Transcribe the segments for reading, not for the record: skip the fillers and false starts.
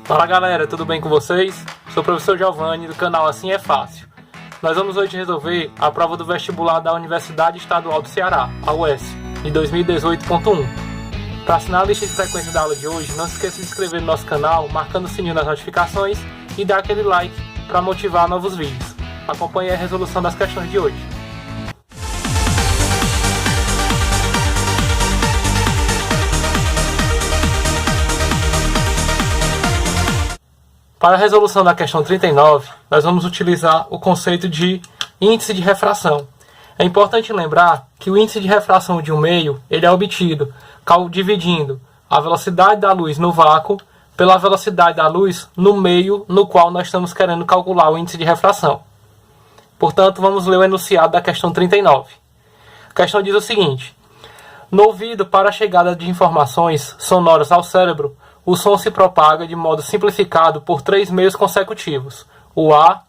Fala galera, tudo bem com vocês? Sou o professor Giovanni do canal Assim é Fácil. Nós vamos hoje resolver a prova do vestibular da Universidade Estadual do Ceará, a UES, de 2018.1. Para assinar a lista de frequência da aula de hoje, não se esqueça de se inscrever no nosso canal, marcando o sininho das notificações e dar aquele like para motivar novos vídeos. Acompanhe a resolução das questões de hoje. Para a resolução da questão 39, nós vamos utilizar o conceito de índice de refração. É importante lembrar que o índice de refração de um meio ele é obtido dividindo a velocidade da luz no vácuo pela velocidade da luz no meio no qual nós estamos querendo calcular o índice de refração. Portanto, vamos ler o enunciado da questão 39. A questão diz o seguinte: no ouvido, para a chegada de informações sonoras ao cérebro, o som se propaga de modo simplificado por 3 meios consecutivos: o ar,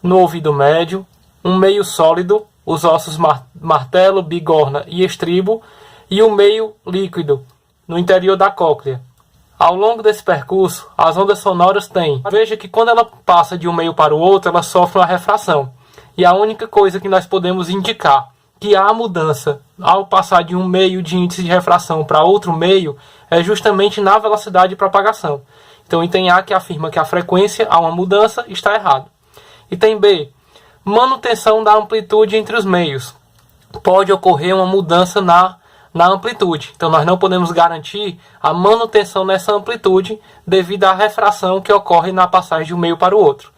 no ouvido médio, um meio sólido, os ossos martelo, bigorna e estribo, e o meio líquido, no interior da cóclea. Ao longo desse percurso, as ondas sonoras têm. Veja que quando ela passa de um meio para o outro, ela sofre uma refração. E a única coisa que nós podemos indicar que há mudança ao passar de um meio de índice de refração para outro meio é justamente na velocidade de propagação. Então, item A, que afirma que a frequência há uma mudança, está errado. Item B, manutenção da amplitude entre os meios. Pode ocorrer uma mudança na amplitude. Então, nós não podemos garantir a manutenção nessa amplitude devido à refração que ocorre na passagem de um meio para o outro.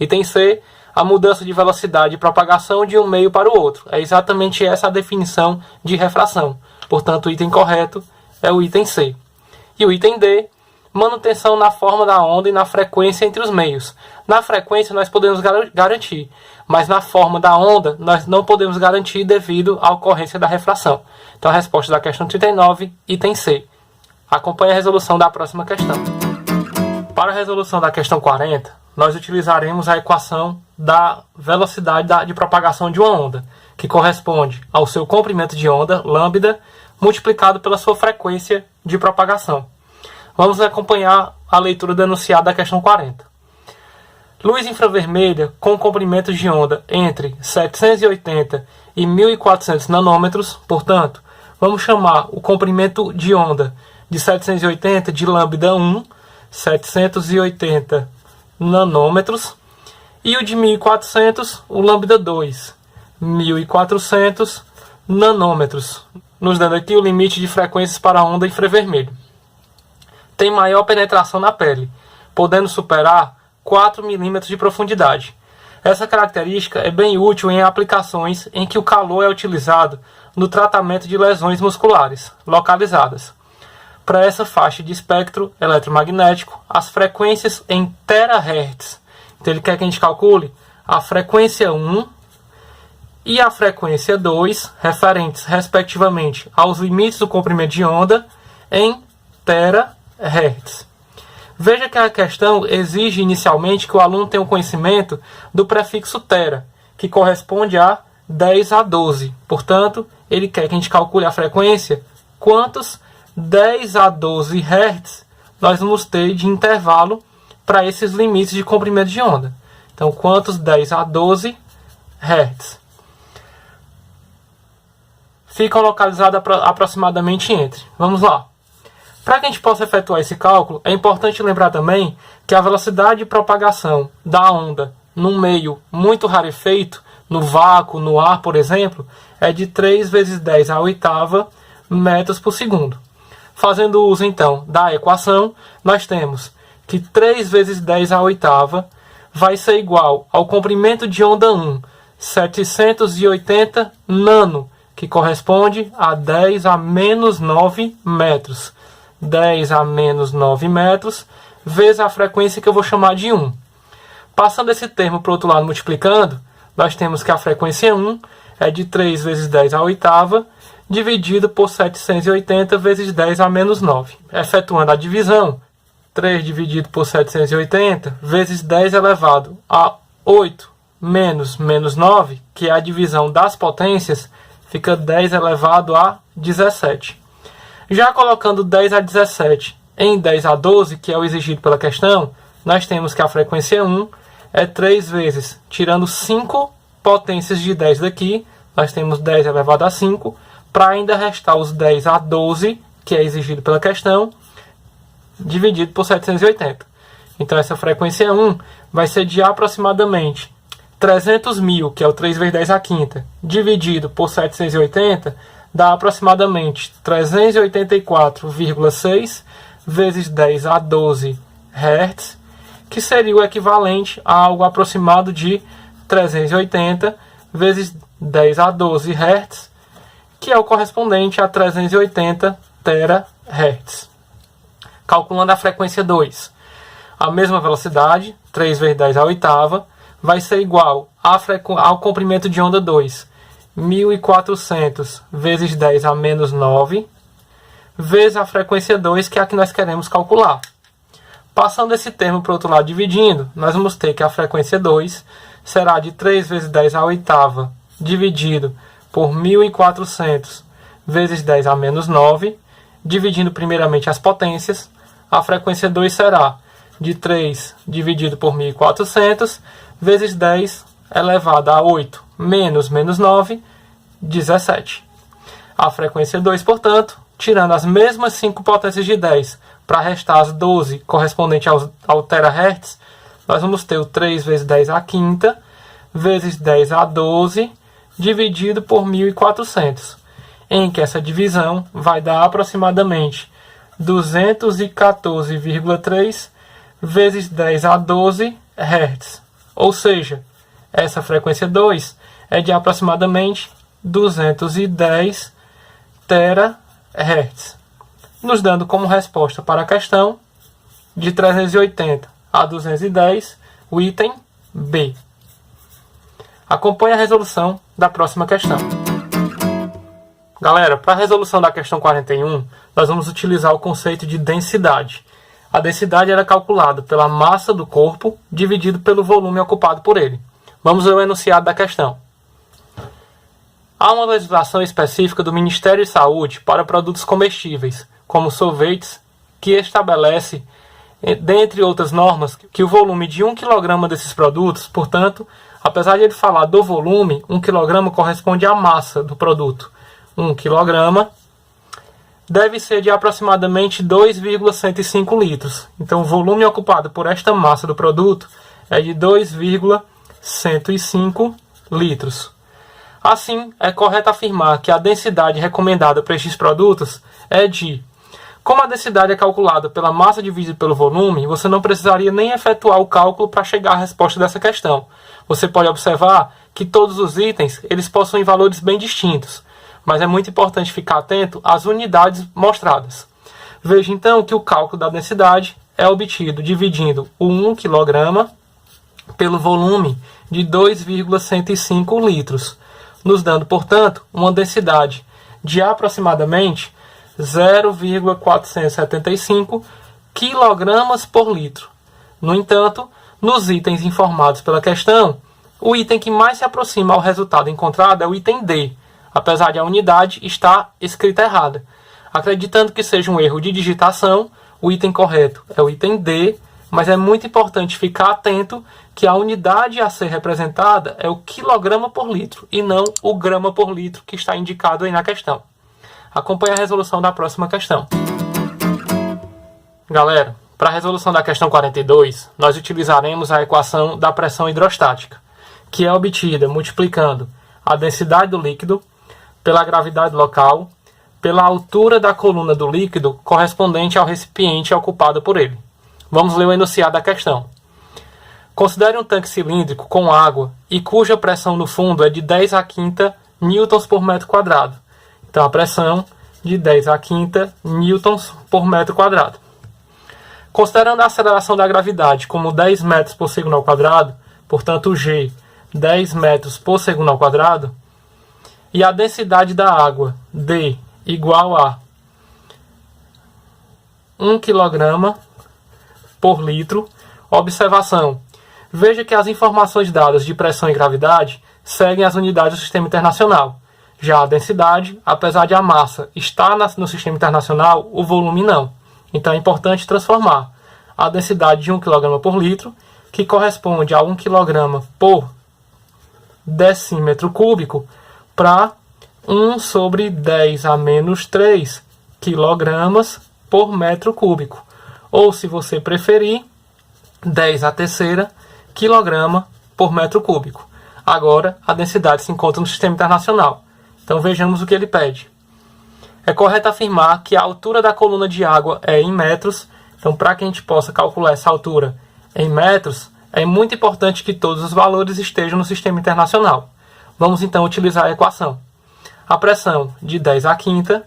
Item C, a mudança de velocidade de propagação de um meio para o outro. É exatamente essa a definição de refração. Portanto, o item correto é o item C. E o item D, manutenção na forma da onda e na frequência entre os meios. Na frequência nós podemos garantir, mas na forma da onda nós não podemos garantir devido à ocorrência da refração. Então a resposta da questão 39, item C. Acompanhe a resolução da próxima questão. Para a resolução da questão 40, nós utilizaremos a equação da velocidade de propagação de uma onda, que corresponde ao seu comprimento de onda, lambda, multiplicado pela sua frequência de propagação. Vamos acompanhar a leitura do enunciado da questão 40. Luz infravermelha com comprimento de onda entre 780 e 1400 nanômetros, portanto, vamos chamar o comprimento de onda de 780 de lambda 1, 780 nanômetros, e o de 1400, o lambda 2, 1400 nanômetros, nos dando aqui o limite de frequências para a onda infravermelho. Tem maior penetração na pele, podendo superar 4 milímetros de profundidade. Essa característica é bem útil em aplicações em que o calor é utilizado no tratamento de lesões musculares localizadas. Para essa faixa de espectro eletromagnético, as frequências em terahertz. Então ele quer que a gente calcule a frequência 1 e a frequência 2, referentes respectivamente aos limites do comprimento de onda em terahertz. Veja que a questão exige inicialmente que o aluno tenha um conhecimento do prefixo tera, que corresponde a 10 a 12. Portanto, ele quer que a gente calcule a frequência, quantos 10 a 12 Hz nós vamos ter de intervalo para esses limites de comprimento de onda. Então, quantos 10 a 12 Hz ficam localizados aproximadamente entre. Vamos lá. Para que a gente possa efetuar esse cálculo, é importante lembrar também que a velocidade de propagação da onda num meio muito rarefeito, no vácuo, no ar, por exemplo, é de 3 vezes 10 à oitava metros por segundo. Fazendo uso, então, da equação, nós temos que 3 vezes 10 à oitava vai ser igual ao comprimento de onda 1, 780 nano, que corresponde a 10 a menos 9 metros. 10 a menos 9 metros, vezes a frequência que eu vou chamar de 1. Passando esse termo para o outro lado multiplicando, nós temos que a frequência 1 é de 3 vezes 10 à oitava, dividido por 780 vezes 10 a menos 9. Efetuando a divisão, 3 dividido por 780 vezes 10 elevado a 8 menos 9, que é a divisão das potências, fica 10 elevado a 17. Já colocando 10 a 17 em 10 a 12, que é o exigido pela questão, nós temos que a frequência 1 é 3 vezes, tirando 5 potências de 10 daqui, nós temos 10 elevado a 5, para ainda restar os 10 a 12, que é exigido pela questão, dividido por 780. Então essa frequência 1 vai ser de aproximadamente 300.000, que é o 3 vezes 10 a quinta, dividido por 780, dá aproximadamente 384,6 vezes 10 a 12 Hz, que seria o equivalente a algo aproximado de 380 vezes 10 a 12 Hz, que é o correspondente a 380 THz. Calculando a frequência 2, a mesma velocidade, 3 vezes 10 a oitava, vai ser igual ao comprimento de onda 2, 1400 vezes 10 a menos 9, vezes a frequência 2, que é a que nós queremos calcular. Passando esse termo para o outro lado dividindo, nós vamos ter que a frequência 2 será de 3 vezes 10 a oitava, dividido por 1400 vezes 10 a menos 9, dividindo primeiramente as potências, a frequência 2 será de 3 dividido por 1400 vezes 10 elevado a 8 menos 9, 17. A frequência 2, portanto, tirando as mesmas 5 potências de 10 para restar as 12 correspondente ao terahertz, nós vamos ter o 3 vezes 10 a quinta vezes 10 a 12 dividido por 1400, em que essa divisão vai dar aproximadamente 214,3 vezes 10 a 12 Hz. Ou seja, essa frequência 2 é de aproximadamente 210 THz, nos dando como resposta para a questão de 380 a 210 o item B. Acompanhe a resolução da próxima questão. Galera, para a resolução da questão 41, nós vamos utilizar o conceito de densidade. A densidade era calculada pela massa do corpo dividido pelo volume ocupado por ele. Vamos ao enunciado da questão. Há uma legislação específica do Ministério de Saúde para produtos comestíveis, como sorvetes, que estabelece, dentre outras normas, que o volume de 1 kg desses produtos, portanto, apesar de ele falar do volume, 1 kg corresponde à massa do produto. 1 kg deve ser de aproximadamente 2,105 litros. Então, o volume ocupado por esta massa do produto é de 2,105 litros. Assim, é correto afirmar que a densidade recomendada para estes produtos é de... Como a densidade é calculada pela massa dividida pelo volume, você não precisaria nem efetuar o cálculo para chegar à resposta dessa questão. Você pode observar que todos os itens eles possuem valores bem distintos, mas é muito importante ficar atento às unidades mostradas. Veja então que o cálculo da densidade é obtido dividindo o 1 kg pelo volume de 2,105 litros, nos dando, portanto, uma densidade de aproximadamente 0,475 kg por litro. No entanto, nos itens informados pela questão, o item que mais se aproxima ao resultado encontrado é o item D, apesar de a unidade estar escrita errada. Acreditando que seja um erro de digitação, o item correto é o item D, mas é muito importante ficar atento que a unidade a ser representada é o quilograma por litro e não o grama por litro que está indicado aí na questão. Acompanhe a resolução da próxima questão. Galera, para a resolução da questão 42, nós utilizaremos a equação da pressão hidrostática, que é obtida multiplicando a densidade do líquido pela gravidade local, pela altura da coluna do líquido correspondente ao recipiente ocupado por ele. Vamos ler o enunciado da questão. Considere um tanque cilíndrico com água e cuja pressão no fundo é de 10 a quinta newtons por metro quadrado. Então, a pressão de 10 a quinta newtons por metro quadrado. Considerando a aceleração da gravidade como 10 metros por segundo ao quadrado, portanto, o G 10 metros por segundo ao quadrado, e a densidade da água, D, igual a 1 kg por litro. Observação. Veja que as informações dadas de pressão e gravidade seguem as unidades do Sistema Internacional. Já a densidade, apesar de a massa estar no Sistema Internacional, o volume não. Então é importante transformar a densidade de 1 kg por litro, que corresponde a 1 kg por decímetro cúbico, para 1 sobre 10 a menos 3 kg por metro cúbico. Ou, se você preferir, 10 a terceira kg por metro cúbico. Agora, a densidade se encontra no Sistema Internacional. Então, vejamos o que ele pede. É correto afirmar que a altura da coluna de água é em metros. Então, para que a gente possa calcular essa altura em metros, é muito importante que todos os valores estejam no Sistema Internacional. Vamos, então, utilizar a equação. A pressão de 10 à quinta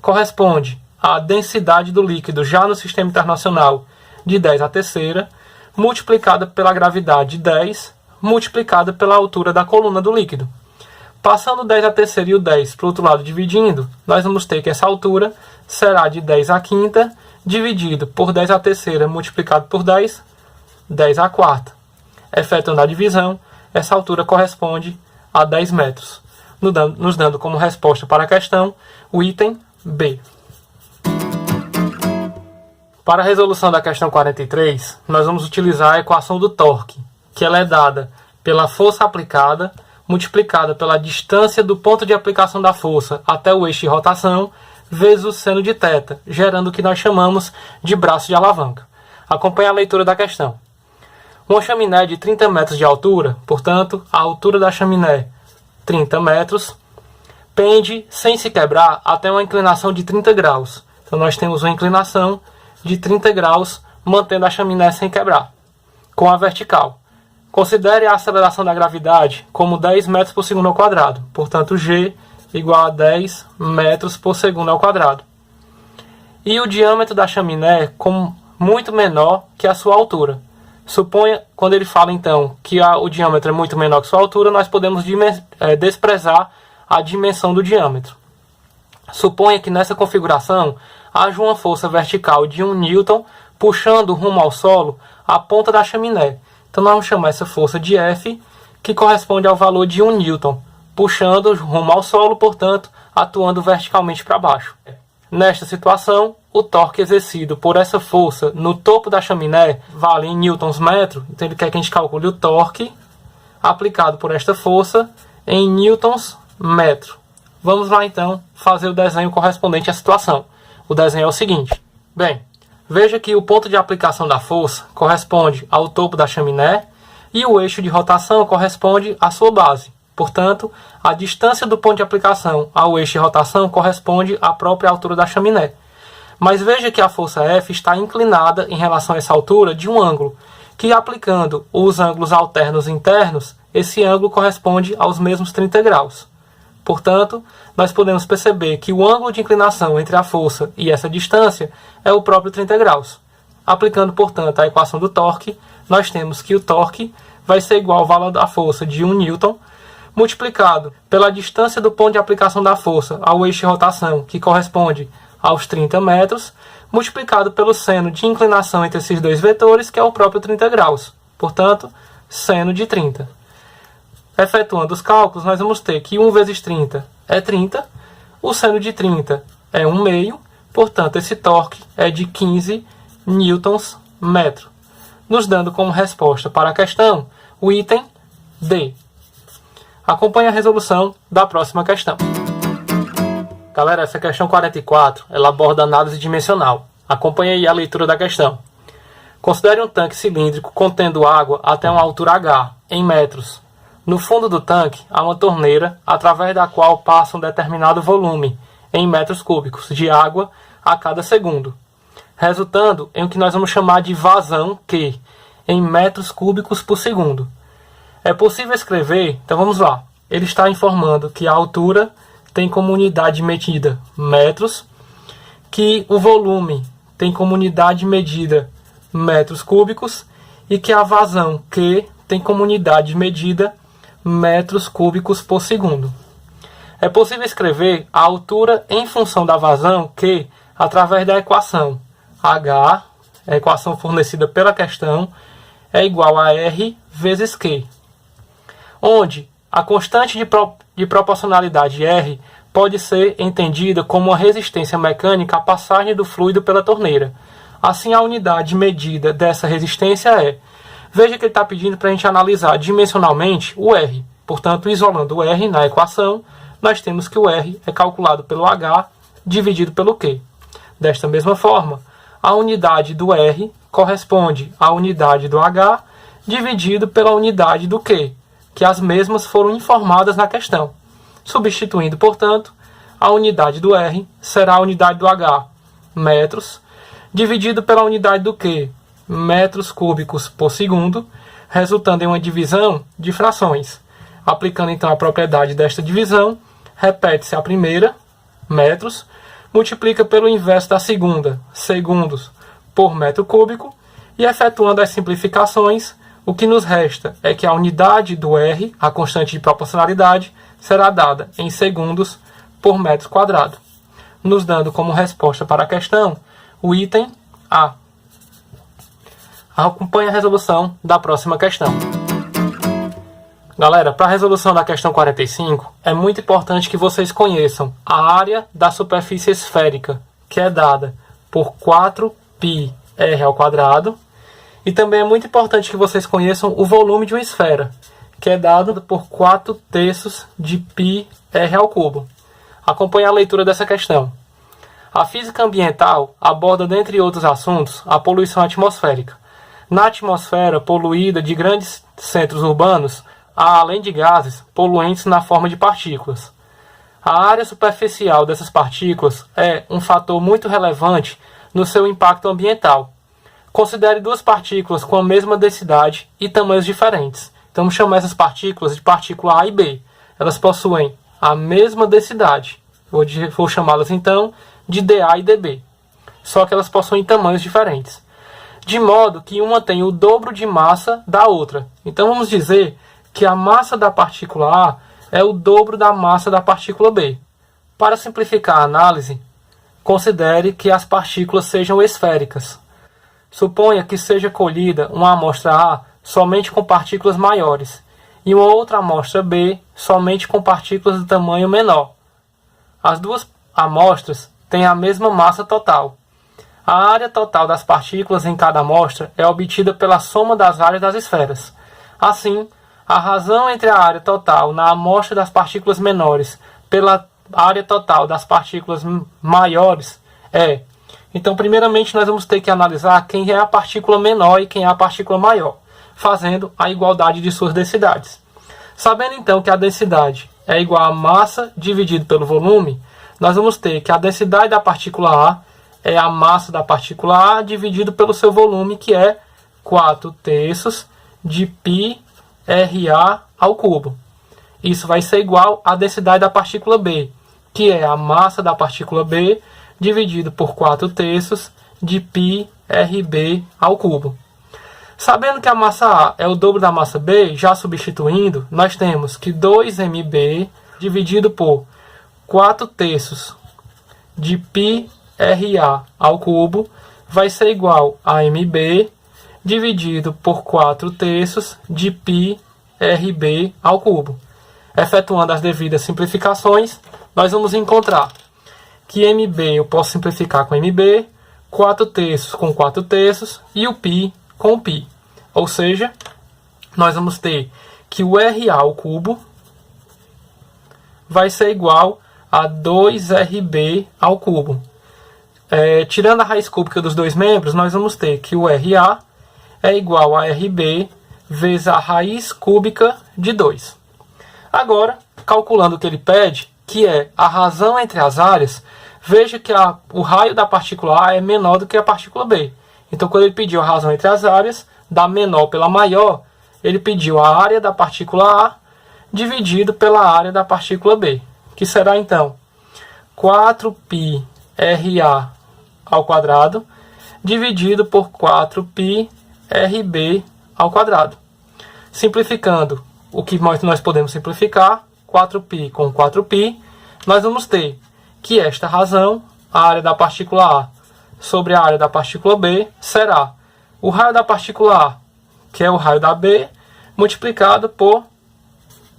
corresponde à densidade do líquido já no Sistema Internacional de 10 à terceira, multiplicada pela gravidade de 10, multiplicada pela altura da coluna do líquido. Passando o 10 à terceira e o 10 para o outro lado dividindo, nós vamos ter que essa altura será de 10 à quinta, dividido por 10 à terceira, multiplicado por 10, 10 à quarta. Efetuando a divisão, essa altura corresponde a 10 metros, nos dando como resposta para a questão o item B. Para a resolução da questão 43, nós vamos utilizar a equação do torque, que ela é dada pela força aplicada, multiplicada pela distância do ponto de aplicação da força até o eixo de rotação, vezes o seno de θ, gerando o que nós chamamos de braço de alavanca. Acompanhe a leitura da questão. Uma chaminé de 30 metros de altura, portanto, a altura da chaminé 30 metros, pende sem se quebrar até uma inclinação de 30 graus. Então nós temos uma inclinação de 30 graus, mantendo a chaminé sem quebrar. Com a vertical, considere a aceleração da gravidade como 10 metros por segundo ao quadrado. Portanto, G igual a 10 metros por segundo ao quadrado. E o diâmetro da chaminé como muito menor que a sua altura. Suponha, quando ele fala então que o diâmetro é muito menor que sua altura, nós podemos desprezar a dimensão do diâmetro. Suponha que nessa configuração haja uma força vertical de 1 Newton puxando rumo ao solo a ponta da chaminé. Então nós vamos chamar essa força de F, que corresponde ao valor de 1 Newton, puxando rumo ao solo, portanto, atuando verticalmente para baixo. Nesta situação, o torque exercido por essa força no topo da chaminé vale em newtons metro, então ele quer que a gente calcule o torque aplicado por esta força em newtons metro. Vamos lá então fazer o desenho correspondente à situação. O desenho é o seguinte. Bem, veja que o ponto de aplicação da força corresponde ao topo da chaminé e o eixo de rotação corresponde à sua base. Portanto, a distância do ponto de aplicação ao eixo de rotação corresponde à própria altura da chaminé. Mas veja que a força F está inclinada em relação a essa altura de um ângulo, que aplicando os ângulos alternos internos, esse ângulo corresponde aos mesmos 30 graus. Portanto, nós podemos perceber que o ângulo de inclinação entre a força e essa distância é o próprio 30 graus. Aplicando, portanto, a equação do torque, nós temos que o torque vai ser igual ao valor da força de 1 Newton, multiplicado pela distância do ponto de aplicação da força ao eixo de rotação, que corresponde aos 30 metros, multiplicado pelo seno de inclinação entre esses dois vetores, que é o próprio 30 graus. Portanto, seno de 30. Efetuando os cálculos, nós vamos ter que 1 vezes 30 é 30, o seno de 30 é 1 meio, portanto, esse torque é de 15 newtons metro, nos dando como resposta para a questão o item D. Acompanhe a resolução da próxima questão. Galera, essa questão 44, ela aborda análise dimensional. Acompanhe aí a leitura da questão. Considere um tanque cilíndrico contendo água até uma altura H, em metros. No fundo do tanque, há uma torneira, através da qual passa um determinado volume, em metros cúbicos, de água a cada segundo, resultando em o que nós vamos chamar de vazão Q, em metros cúbicos por segundo. É possível escrever, então vamos lá. Ele está informando que a altura tem como unidade medida metros, que o volume tem como unidade medida metros cúbicos e que a vazão Q tem como unidade medida metros cúbicos por segundo. É possível escrever a altura em função da vazão Q através da equação H, a equação fornecida pela questão, é igual a R vezes Q, onde a constante de proporcionalidade R pode ser entendida como uma resistência mecânica à passagem do fluido pela torneira. Assim, a unidade medida dessa resistência é... Veja que ele está pedindo para a gente analisar dimensionalmente o R. Portanto, isolando o R na equação, nós temos que o R é calculado pelo H dividido pelo Q. Desta mesma forma, a unidade do R corresponde à unidade do H dividido pela unidade do Q, que as mesmas foram informadas na questão. Substituindo, portanto, a unidade do R será a unidade do H, metros, dividido pela unidade do Q, metros cúbicos por segundo, resultando em uma divisão de frações. Aplicando então a propriedade desta divisão, repete-se a primeira, metros, multiplica pelo inverso da segunda, segundos, por metro cúbico, e efetuando as simplificações, o que nos resta é que a unidade do R, a constante de proporcionalidade, será dada em segundos por metro quadrado, nos dando como resposta para a questão o item A. Acompanhe a resolução da próxima questão. Galera, para a resolução da questão 45, é muito importante que vocês conheçam a área da superfície esférica, que é dada por 4πr², e também é muito importante que vocês conheçam o volume de uma esfera, que é dado por 4/3 de πr². Acompanhe a leitura dessa questão. A física ambiental aborda, dentre outros assuntos, a poluição atmosférica. Na atmosfera poluída de grandes centros urbanos, há, além de gases, poluentes na forma de partículas. A área superficial dessas partículas é um fator muito relevante no seu impacto ambiental. Considere duas partículas com a mesma densidade e tamanhos diferentes. Então, vamos chamar essas partículas de partícula A e B. Elas possuem a mesma densidade. Vou chamá-las, então, de dA e dB. Só que elas possuem tamanhos diferentes. De modo que uma tem o dobro de massa da outra. Então, vamos dizer que a massa da partícula A é o dobro da massa da partícula B. Para simplificar a análise, considere que as partículas sejam esféricas. Suponha que seja colhida uma amostra A somente com partículas maiores e uma outra amostra B somente com partículas de tamanho menor. As duas amostras têm a mesma massa total. A área total das partículas em cada amostra é obtida pela soma das áreas das esferas. Assim, a razão entre a área total na amostra das partículas menores pela área total das partículas maiores é... Então, primeiramente, nós vamos ter que analisar quem é a partícula menor e quem é a partícula maior, fazendo a igualdade de suas densidades. Sabendo, então, que a densidade é igual a massa dividido pelo volume, nós vamos ter que a densidade da partícula A é a massa da partícula A dividido pelo seu volume, que é 4/3 de πr². Isso vai ser igual à densidade da partícula B, que é a massa da partícula B dividido por 4/3 de πr². Sabendo que a massa A é o dobro da massa B, já substituindo, nós temos que 2mb dividido por 4/3 de πr² vai ser igual a mb dividido por 4/3 de πr². Efetuando as devidas simplificações, nós vamos encontrar que mb eu posso simplificar com mb, 4/3 com 4/3 e o π com o π. Ou seja, nós vamos ter que o Ra² vai ser igual a 2Rb². Tirando a raiz cúbica dos dois membros, nós vamos ter que o Ra é igual a Rb vezes a raiz cúbica de 2. Agora, calculando o que ele pede, que é a razão entre as áreas, veja que o raio da partícula A é menor do que a partícula B. Então, quando ele pediu a razão entre as áreas, da menor pela maior, ele pediu a área da partícula A dividido pela área da partícula B, que será, então, 4πRA² dividido por 4πRB². Simplificando o que nós podemos simplificar, 4π com 4π, nós vamos ter que esta razão, a área da partícula A sobre a área da partícula B, será o raio da partícula A, que é o raio da B, multiplicado por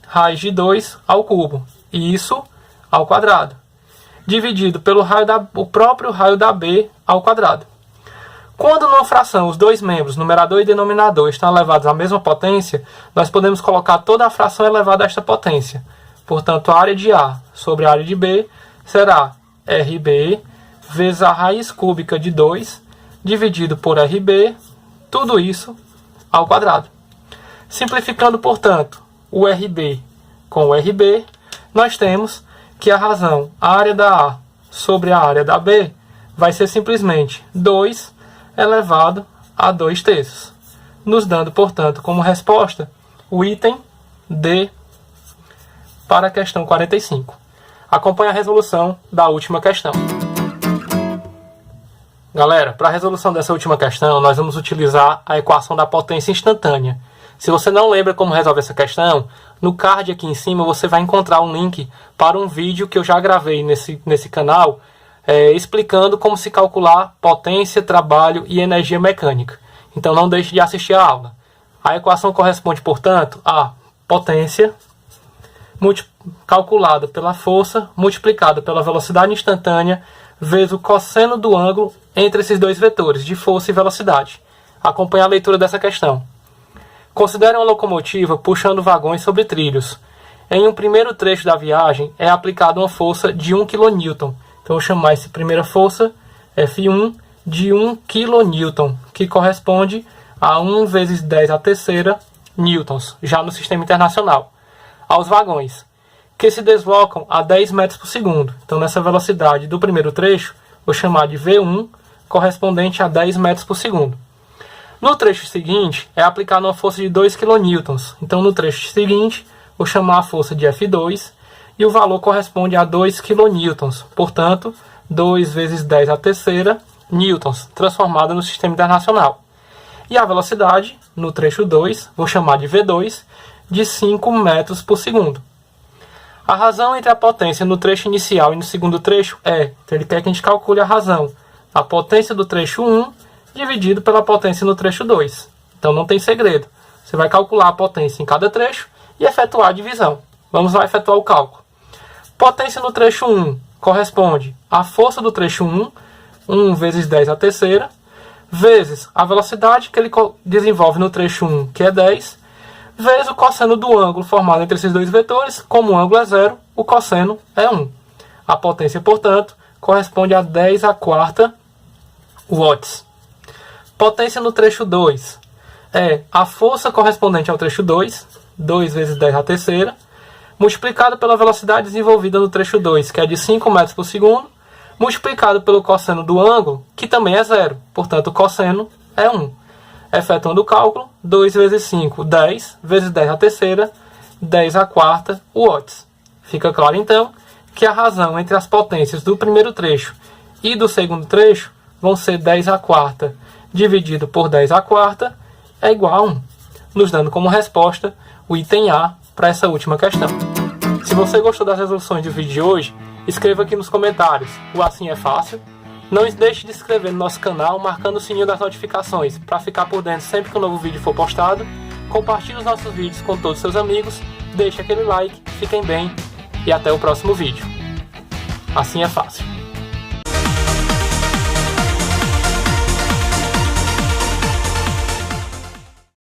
raiz de 2 ao cubo. E isso ao quadrado, dividido pelo o próprio raio da B ao quadrado. Quando numa fração os dois membros, numerador e denominador, estão elevados à mesma potência, nós podemos colocar toda a fração elevada a esta potência. Portanto, a área de A sobre a área de B será RB vezes a raiz cúbica de 2, dividido por RB, tudo isso ao quadrado. Simplificando, portanto, o RB com o RB, nós temos que a razão, a área da A sobre a área da B, vai ser simplesmente 2 elevado a 2/3, nos dando, portanto, como resposta o item D para a questão 45. Acompanhe a resolução da última questão. Galera, para a resolução dessa última questão, nós vamos utilizar a equação da potência instantânea. Se você não lembra como resolve essa questão, no card aqui em cima você vai encontrar um link para um vídeo que eu já gravei nesse canal, explicando como se calcular potência, trabalho e energia mecânica. Então não deixe de assistir a aula. A equação corresponde, portanto, a potência calculada pela força multiplicada pela velocidade instantânea vezes o cosseno do ângulo entre esses dois vetores, de força e velocidade. Acompanhe a leitura dessa questão. Considere uma locomotiva puxando vagões sobre trilhos. Em um primeiro trecho da viagem é aplicada uma força de 1 kN. Então eu vou chamar essa primeira força, F1, de 1 kN, que corresponde a 1 vezes 10 à terceira newtons, já no sistema internacional. Aos vagões, que se deslocam a 10 metros por segundo. Então nessa velocidade do primeiro trecho, vou chamar de V1, correspondente a 10 metros por segundo. No trecho seguinte, é aplicada uma força de 2 kN. Então no trecho seguinte, vou chamar a força de F2, e o valor corresponde a 2 kN. Portanto, 2 vezes 10 à terceira newtons, transformada no sistema internacional. E a velocidade, no trecho 2, vou chamar de V2, de 5 metros por segundo. A razão entre a potência no trecho inicial e no segundo trecho então ele quer que a gente calcule a razão. A potência do trecho 1 dividido pela potência no trecho 2. Então não tem segredo. Você vai calcular a potência em cada trecho e efetuar a divisão. Vamos lá efetuar o cálculo. Potência no trecho 1 corresponde à força do trecho 1, 1 vezes 10 à terceira, vezes a velocidade que ele desenvolve no trecho 1, que é 10, vezes o cosseno do ângulo formado entre esses dois vetores. Como o ângulo é 0, o cosseno é 1. A potência, portanto, corresponde a 10 à quarta watts. Potência no trecho 2 é a força correspondente ao trecho 2, 2 vezes 10 à terceira, multiplicado pela velocidade desenvolvida no trecho 2, que é de 5 metros por segundo, multiplicado pelo cosseno do ângulo, que também é 0. Portanto, o cosseno é 1. Efetuando o cálculo, 2 vezes 5, 10, vezes 10 à terceira, 10 à quarta watts. Fica claro, então, que a razão entre as potências do primeiro trecho e do segundo trecho vão ser 10 à quarta dividido por 10 à quarta é igual a 1, nos dando como resposta o item A para essa última questão. Se você gostou das resoluções do vídeo de hoje, escreva aqui nos comentários o Assim é Fácil. Não deixe de se inscrever no nosso canal, marcando o sininho das notificações para ficar por dentro sempre que um novo vídeo for postado. Compartilhe os nossos vídeos com todos os seus amigos, deixe aquele like, fiquem bem e até o próximo vídeo. Assim é fácil.